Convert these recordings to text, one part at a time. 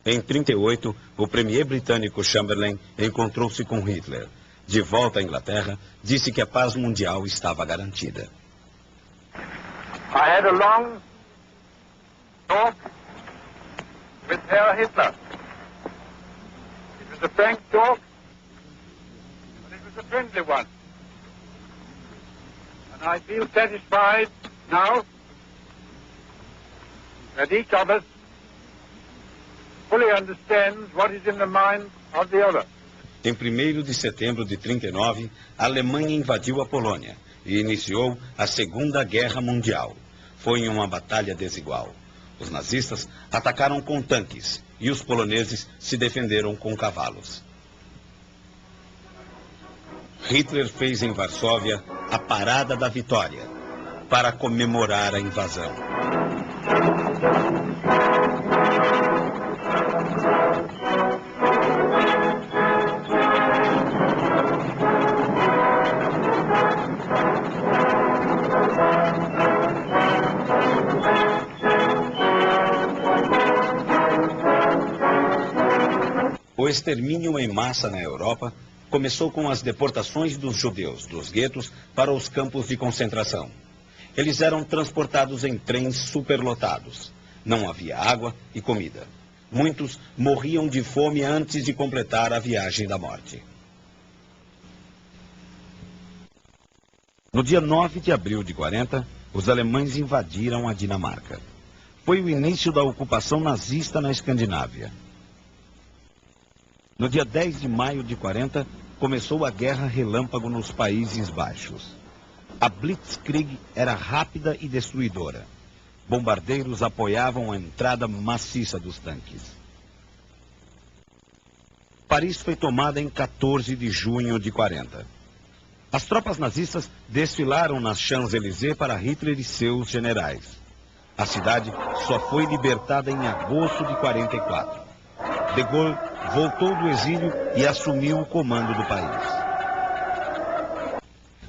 Em 1938, o premier britânico Chamberlain encontrou-se com Hitler. De volta à Inglaterra, disse que a paz mundial estava garantida. I had a long talk with Herr Hitler. It was a frank talk, but it was a friendly one. And I feel satisfied now that each of us fully understands what is in the mind of the other. Em 1º de setembro de 1939, a Alemanha invadiu a Polônia e iniciou a Segunda Guerra Mundial. Foi em uma batalha desigual. Os nazistas atacaram com tanques e os poloneses se defenderam com cavalos. Hitler fez em Varsóvia a Parada da Vitória para comemorar a invasão. O extermínio em massa na Europa começou com as deportações dos judeus dos guetos para os campos de concentração. Eles eram transportados em trens superlotados. Não havia água e comida. Muitos morriam de fome antes de completar a viagem da morte. No dia 9 de abril de 1940, os alemães invadiram a Dinamarca. Foi o início da ocupação nazista na Escandinávia. No dia 10 de maio de 1940, começou a Guerra Relâmpago nos Países Baixos. A Blitzkrieg era rápida e destruidora. Bombardeiros apoiavam a entrada maciça dos tanques. Paris foi tomada em 14 de junho de 1940. As tropas nazistas desfilaram nas Champs-Élysées para Hitler e seus generais. A cidade só foi libertada em agosto de 1944. De Gaulle voltou do exílio e assumiu o comando do país.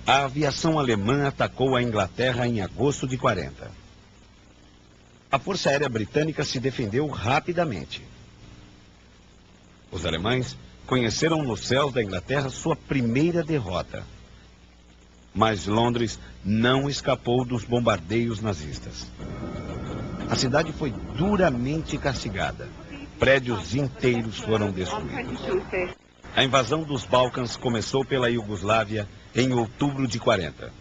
A aviação alemã atacou a Inglaterra em agosto de 1940. A Força Aérea Britânica se defendeu rapidamente. Os alemães conheceram nos céus da Inglaterra sua primeira derrota. Mas Londres não escapou dos bombardeios nazistas. A cidade foi duramente castigada. Prédios inteiros foram destruídos. A invasão dos Balcãs começou pela Iugoslávia em outubro de 1940.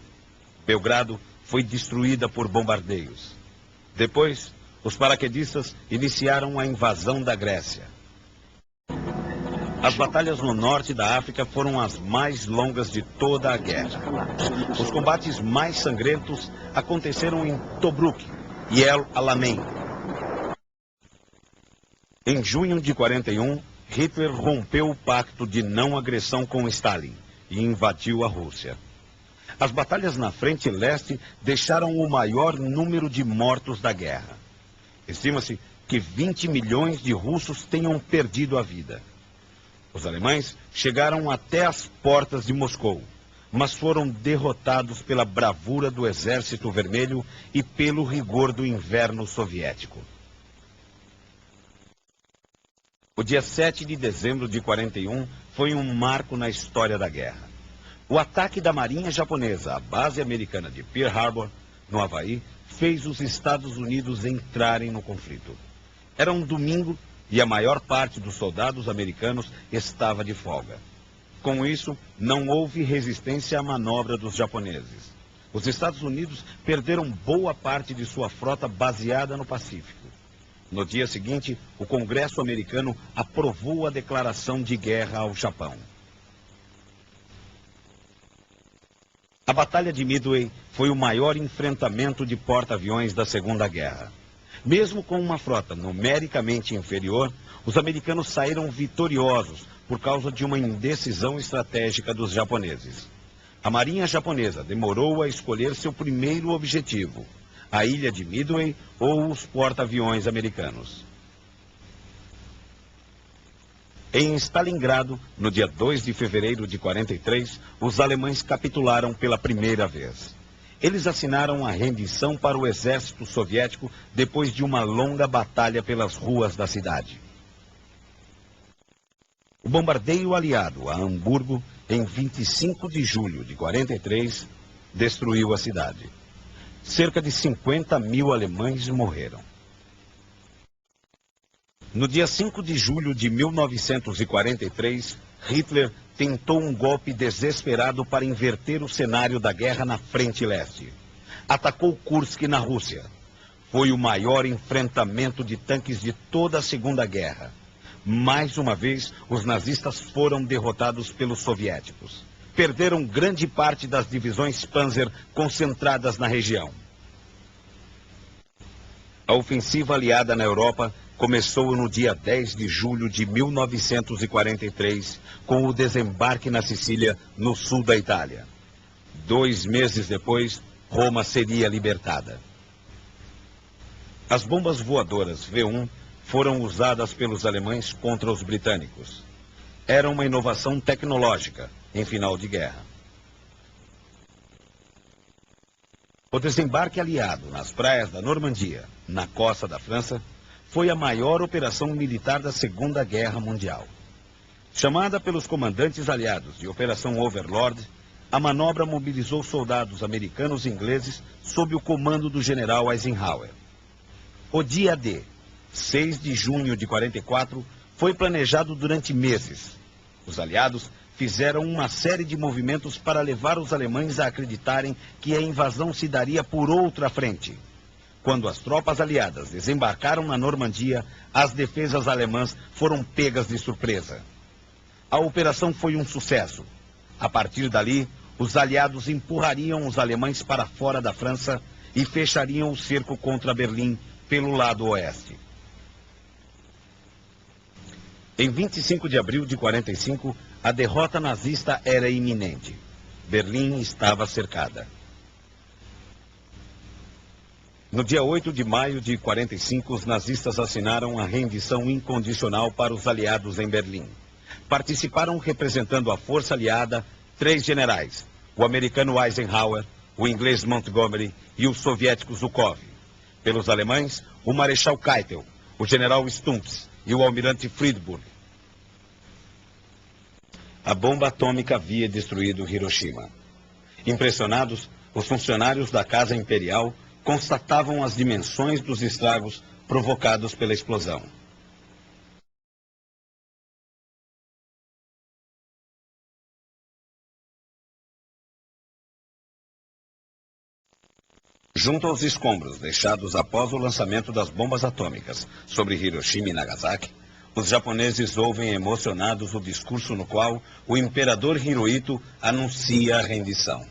Belgrado foi destruída por bombardeios. Depois, os paraquedistas iniciaram a invasão da Grécia. As batalhas no norte da África foram as mais longas de toda a guerra. Os combates mais sangrentos aconteceram em Tobruk e El Alamein. Em junho de 1941, Hitler rompeu o pacto de não agressão com Stalin e invadiu a Rússia. As batalhas na frente leste deixaram o maior número de mortos da guerra. Estima-se que 20 milhões de russos tenham perdido a vida. Os alemães chegaram até as portas de Moscou, mas foram derrotados pela bravura do Exército Vermelho e pelo rigor do inverno soviético. O dia 7 de dezembro de 1941 foi um marco na história da guerra. O ataque da Marinha Japonesa à base americana de Pearl Harbor, no Havaí, fez os Estados Unidos entrarem no conflito. Era um domingo e a maior parte dos soldados americanos estava de folga. Com isso, não houve resistência à manobra dos japoneses. Os Estados Unidos perderam boa parte de sua frota baseada no Pacífico. No dia seguinte, o Congresso americano aprovou a declaração de guerra ao Japão. A Batalha de Midway foi o maior enfrentamento de porta-aviões da Segunda Guerra. Mesmo com uma frota numericamente inferior, os americanos saíram vitoriosos por causa de uma indecisão estratégica dos japoneses. A Marinha Japonesa demorou a escolher seu primeiro objetivo: a ilha de Midway ou os porta-aviões americanos. Em Stalingrado, no dia 2 de fevereiro de 1943, os alemães capitularam pela primeira vez. Eles assinaram a rendição para o exército soviético depois de uma longa batalha pelas ruas da cidade. O bombardeio aliado a Hamburgo, em 25 de julho de 43, destruiu a cidade. Cerca de 50.000 alemães morreram. No dia 5 de julho de 1943, Hitler tentou um golpe desesperado para inverter o cenário da guerra na frente leste. Atacou Kursk, na Rússia. Foi o maior enfrentamento de tanques de toda a Segunda Guerra. Mais uma vez, os nazistas foram derrotados pelos soviéticos. Perderam grande parte das divisões Panzer concentradas na região. A ofensiva aliada na Europa começou no dia 10 de julho de 1943, com o desembarque na Sicília, no sul da Itália. 2 meses depois, Roma seria libertada. As bombas voadoras V1 foram usadas pelos alemães contra os britânicos. Era uma inovação tecnológica em final de guerra. O desembarque aliado nas praias da Normandia, na costa da França, foi a maior operação militar da Segunda Guerra Mundial. Chamada pelos comandantes aliados de Operação Overlord, a manobra mobilizou soldados americanos e ingleses sob o comando do general Eisenhower. O dia D, 6 de junho de 44, foi planejado durante meses. Os aliados fizeram uma série de movimentos para levar os alemães a acreditarem que a invasão se daria por outra frente. Quando as tropas aliadas desembarcaram na Normandia, as defesas alemãs foram pegas de surpresa. A operação foi um sucesso. A partir dali, os aliados empurrariam os alemães para fora da França e fechariam o cerco contra Berlim pelo lado oeste. Em 25 de abril de 45, a derrota nazista era iminente. Berlim estava cercada. No dia 8 de maio de 45, os nazistas assinaram a rendição incondicional para os aliados em Berlim. Participaram, representando a força aliada, 3 generais: o americano Eisenhower, o inglês Montgomery e o soviético Zhukov. Pelos alemães, o marechal Keitel, o general Stumpf e o almirante Friedburg. A bomba atômica havia destruído Hiroshima. Impressionados, os funcionários da Casa Imperial constatavam as dimensões dos estragos provocados pela explosão. Junto aos escombros deixados após o lançamento das bombas atômicas sobre Hiroshima e Nagasaki, os japoneses ouvem emocionados o discurso no qual o imperador Hirohito anuncia a rendição.